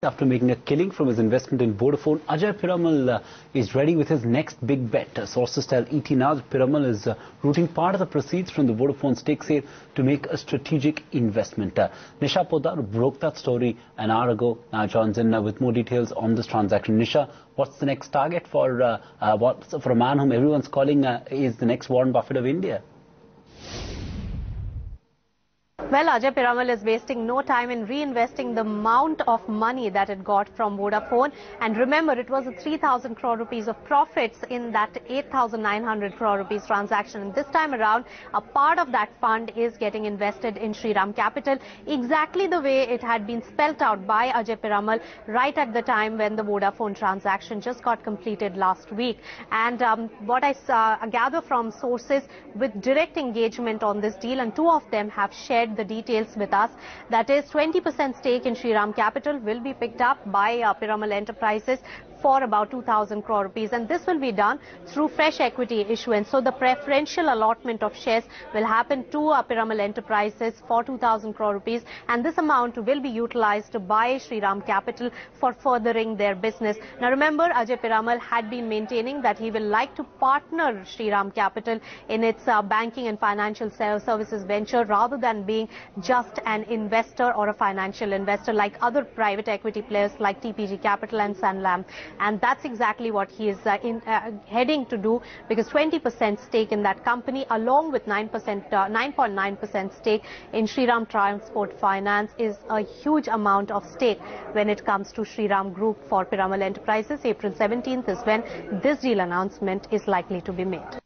After making a killing from his investment in Vodafone, Ajay Piramal is ready with his next big bet. Sources tell ET now that Piramal is routing part of the proceeds from the Vodafone stake sale to make a strategic investment. Nisha Poddar broke that story an hour ago. Now joins in with more details on this transaction. Nisha, what's the next target for a man whom everyone's calling is the next Warren Buffett of India? Well, Ajay Piramal is wasting no time in reinvesting the amount of money that it got from Vodafone. And remember, it was a 3,000 crore rupees of profits in that 8,900 crore rupees transaction. And this time around, a part of that fund is getting invested in Shriram Capital, exactly the way it had been spelt out by Ajay Piramal right at the time when the Vodafone transaction just got completed last week. And what I gather from sources with direct engagement on this deal, and two of them have shared the details with us, that is 20% stake in Shriram Capital will be picked up by Piramal Enterprises for about 2,000 crore rupees, and this will be done through fresh equity issuance. So the preferential allotment of shares will happen to Piramal Enterprises for 2,000 crore rupees, and this amount will be utilized by Shriram Capital for furthering their business. Now remember, Ajay Piramal had been maintaining that he will like to partner Shriram Capital in its banking and financial services venture rather than being just an investor or a financial investor like other private equity players like TPG Capital and Sanlam. And that's exactly what he is heading to do, because 20% stake in that company along with 9.9% stake in Shriram Transport Finance is a huge amount of stake when it comes to Shriram Group for Piramal Enterprises. April 17th is when this deal announcement is likely to be made.